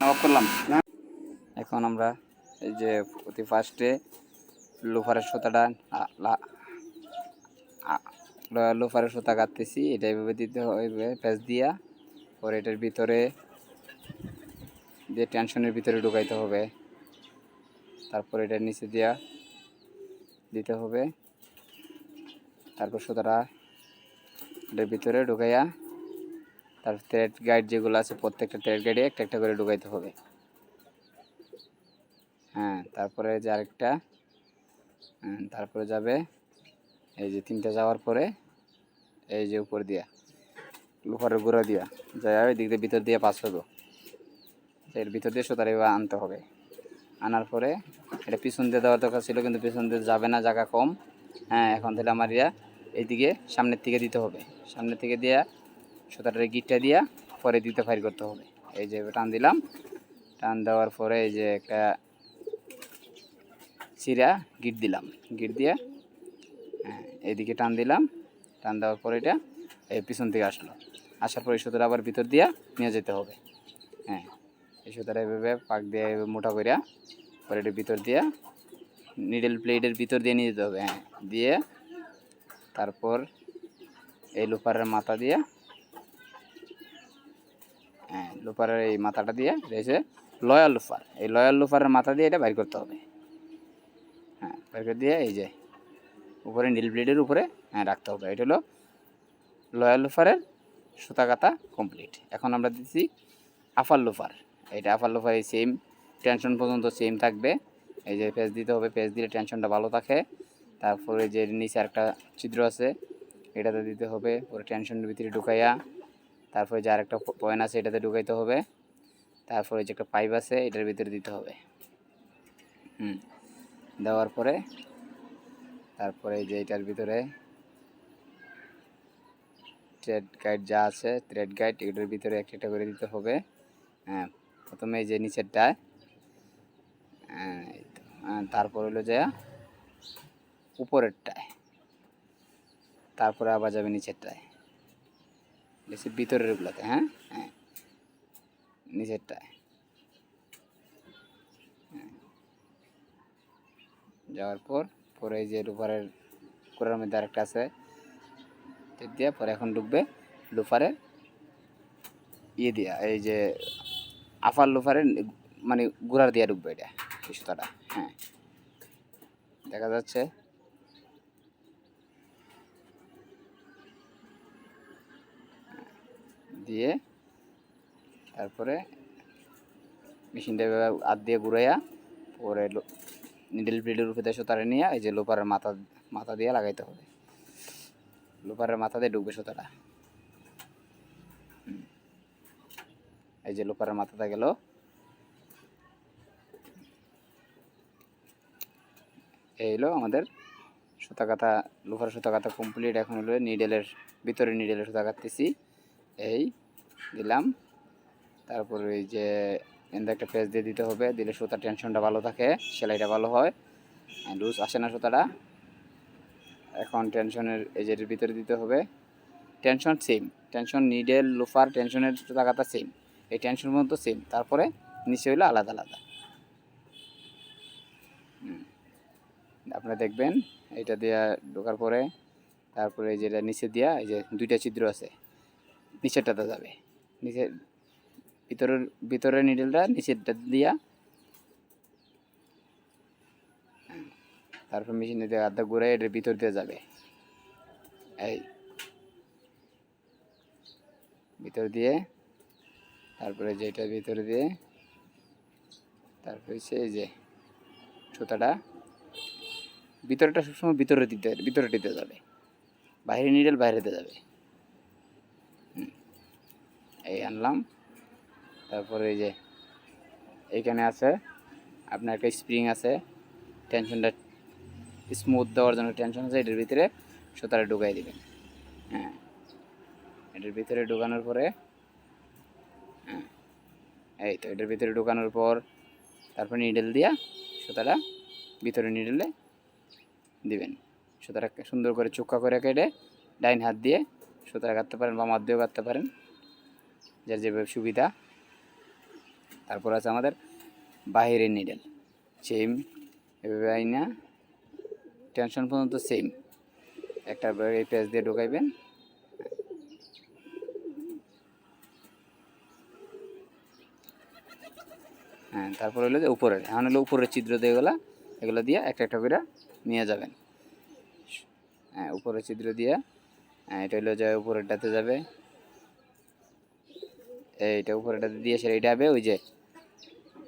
Of করলাম। এখন আমরা এই যে অতি ফার্স্টে লোফারের সুতাটা লোফারের সুতা কাটতেছি, এটা এভাবে দিতে হবে প্যাচ দিয়া, পরে এটার ভিতরে দিয়ে টেনশনের ভিতরে ঢুকাইতে হবে, তারপর এটার নিচে দিয়া দিতে হবে, তারপর সুতাটা এটার ভিতরে ঢুকাইয়া তার থ্রেড গাইড যেগুলো আছে প্রত্যেকটা থ্রেড গাইডে একটা একটা করে ঢুকাইতে হবে। হ্যাঁ, তারপরে যে আরেকটা, তারপরে যাবে এই যে তিনটা যাওয়ার পরে এই যে উপর দিয়া লোহারের গুঁড়া দিয়া যায় ওই দিক দিয়ে ভিতর দিয়ে পাস হবো, এর ভিতর দিয়ে সুতার এবার আনতে হবে। আনার পরে এটা পিছন দিয়ে দেওয়ার দরকার ছিল, কিন্তু পিছন দিয়ে যাবে না, জায়গা কম। হ্যাঁ, এখন তাহলে আমার এইদিকে সামনের থেকে দিতে হবে, সামনের থেকে দিয়া সুতাটার গিটটা দিয়া পরে দিতে ফায়ার করতে হবে। এই যে টান দিলাম, টান দেওয়ার পরে এই যে একটা চিরা গিট দিলাম, গিট দিয়ে হ্যাঁ এইদিকে টান দিলাম, টান দেওয়ার পরে এটা এই পিছন থেকে আসলো, আসার পরে সুতোটা আবার ভিতর দিয়া নিয়ে যেতে হবে। হ্যাঁ, এই সুতোটা এভাবে পাক দিয়ে মোটা করিয়া পরে এটার ভিতর দিয়া নিডল প্লেটের ভিতর দিয়ে নিয়ে যেতে হবে। হ্যাঁ, দিয়ে তারপর এই লোপারের মাথা দিয়ে, হ্যাঁ লোপারের এই মাথাটা দিয়ে রয়েছে লয়াল লোফার, এই লয়াল লোফারের মাথা দিয়ে এটা বাইর করতে হবে। হ্যাঁ, বাইর করে দিয়ে এই যে উপরে নীল ব্লেডের উপরে হ্যাঁ রাখতে হবে। এটা হলো লয়াল লোফারের সুতা কাটা কমপ্লিট। এখন আমরা দিচ্ছি আফার লোফার। এটা আফার লোফার এই সেম টেনশন পর্যন্ত সেম থাকবে। এই যে পেঁচ দিতে হবে, পেঁচ দিলে টেনশনটা ভালো থাকে। তারপরে যে নিচে একটা ছিদ্র আছে এটাতে দিতে হবে, পরে টেনশনের ভিতরে ঢুকাইয়া তারপরে যে আরেকটা পয়েন্ট আছে এটাতে ঢুকাইতে হবে, তারপরে যে একটা পাইপ আছে এটার ভিতরে দিতে হবে। দেওয়ার পরে তারপরে যে এটার ভিতরে থ্রেড গাইড যা আছে থ্রেড গাইড এটার ভিতরে একটা একটা করে দিতে হবে। হ্যাঁ, প্রথমে এই যে নিচেরটায়, তারপর হলো যে উপরেরটায়, তারপরে আবার যাবে নিচেরটায়, বেশি ভিতরের গুলাতে। হ্যাঁ হ্যাঁ, নিচেরটায় যাওয়ার পর পরে এই যে লোফারের কোরার মধ্যে আরেকটা আছে দিয়ে পরে এখন ঢুকবে লোফারের ইয়ে দিয়া, এই যে আফার লোফারের মানে গুড়ার দিয়া ঢুকবে এটা এই সুতাটা। হ্যাঁ, দেখা যাচ্ছে। দিয়ে তারপরে মেশিনটা হাত দিয়ে ঘুরাইয়া পরে নিডল ব্লেডের উপরে সুতাটা নিয়ে এই যে লোপারের মাথা দিয়ে লাগাইতে হবে। লোপারের মাথা দিয়ে ঢুকবে সুতাটা। এই যে লোপারের মাথাটা গেল। এই হলো আমাদের সুতা কাটা, লোহার সুতা কাটা কমপ্লিট। এখন হলো নিডেলের ভিতরে নিডেলের সুতা কাটতেছি, এই দিলাম। তারপরে এই যে এখানে একটা পেঁচ দিয়ে দিতে হবে, দিলে সুতার টেনশনটা ভালো থাকে, সেলাইটা ভালো হয়, লুজ আসে না সুতাটা। এখন টেনশনের এই যে ভিতরে দিতে হবে, tension same, tension needle loafer টেনশনের সুতা কাটা সেম, এই টেনশন পর্যন্ত সেম, তারপরে নিচে হইলো আলাদা আলাদা। আপনারা দেখবেন এইটা দিয়া ঢোকার পরে তারপরে যেটা নিচে দিয়া এই যে দুইটা ছিদ্র আছে নিচেরটাতে যাবে, নিচের ভিতরের নিডেলটা নিচেরটা দিয়া তারপর মেশিনে দিয়ে আধা ঘুরে এটার ভিতর দিয়ে যাবে, এই ভিতর দিয়ে তারপরে যেটার ভিতরে দিয়ে তারপরে এই যে সুতাটা ভিতরটা সবসময় ভিতরে দিতে যাবে, বাইরে নিডেল বাইরেতে যাবে। এই আনলাম। তারপরে এই যে এইখানে আছে আপনার একটা স্প্রিং আছে, টেনশনটা স্মুথ দেওয়ার জন্য টেনশন আছে, এটার ভিতরে সুতাটা ঢুকাই দেবেন। হ্যাঁ, এটার ভিতরে ঢুকানোর পরে হ্যাঁ এই তো এটার ভিতরে ঢুকানোর পর তারপর নিডেল দিয়া সুতাটা ভিতরে নিডেলে দিবেন। সুতাটা সুন্দর করে চোখা করে কেটে ডাইন হাত দিয়ে সুতাটা কাটতে পারেন, বাম হাত দিয়েও কাটতে পারেন, যার যেভাবে সুবিধা। তারপর আছে আমাদের বাহিরের নিডেল, সেম এভাবে আইনা টেনশন পর্যন্ত সেম একটা এই পেজ দিয়ে ঢুকাইবেন। হ্যাঁ, তারপর হলো যে উপরের, এখন হলো উপরের ছিদ্র দিয়ে এগুলো দিয়ে একটা একটা করে নিয়ে যাবেন। হ্যাঁ, উপরের ছিদ্র দিয়ে এটা হলো যে উপরেরটাতে যাবে, এইটা উপরেরটাতে দিয়ে সেটা এইটা হবে ওই যে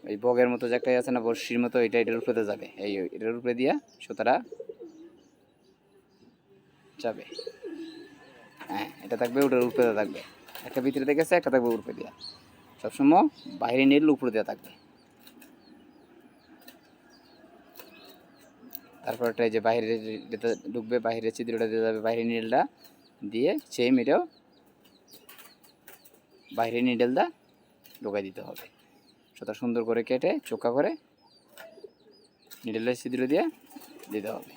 ওই বগের মতো যে একটা আছে না, বর্ষির মতো, এটার উপরে যাবে, এই এটার উপরে দিয়া সুতাটা যাবে। হ্যাঁ, এটা থাকবে ওটার উপরে থাকবে, একটা ভিতরে দেখেছে, একটা থাকবে উপরে দিয়া, সবসময় বাইরে নিলে উপরে দেওয়া থাকবে। তারপর এটা যে বাইরে ঢুকবে, বাইরের ছিদ্রটা দিয়ে যাবে, বাইরে নিডেলটা দিয়ে সেম এটাও বাইরে নিডেলটা ঢুকাই দিতে হবে। সেটা সুন্দর করে কেটে চোখা করে নিডেলের ছিদ্র দিয়ে দিতে হবে।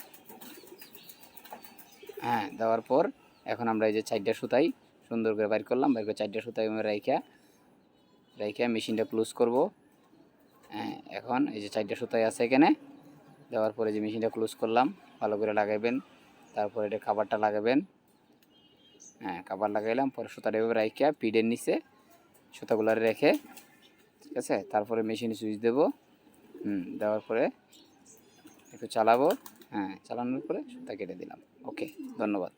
হ্যাঁ, দেওয়ার পর এখন আমরা এই যে 4টা সুতাই সুন্দর করে বাইর করলাম, বাইর করে 4টা সুতাই আমরা রাইখা মেশিনটা ক্লোজ করব। হ্যাঁ, এখন এই যে 4টা সুতাই আছে এখানে, দেওয়ার পরে যে মেশিনটা ক্লোজ করলাম, ভালো করে লাগাইবেন। তারপর এটা কাভারটা লাগাবেন। হ্যাঁ, কাভার লাগাইলাম, পরে সুতাটা এভাবে রাইখা পিডের নিচে সুতাগুলো রেখে, ঠিক আছে, তারপরে মেশিনে সুইচ দেব। দেওয়ার পরে একটু চালাবো। হ্যাঁ, চালানোর পরে সুতা কেটে দিলাম। ওকে, ধন্যবাদ।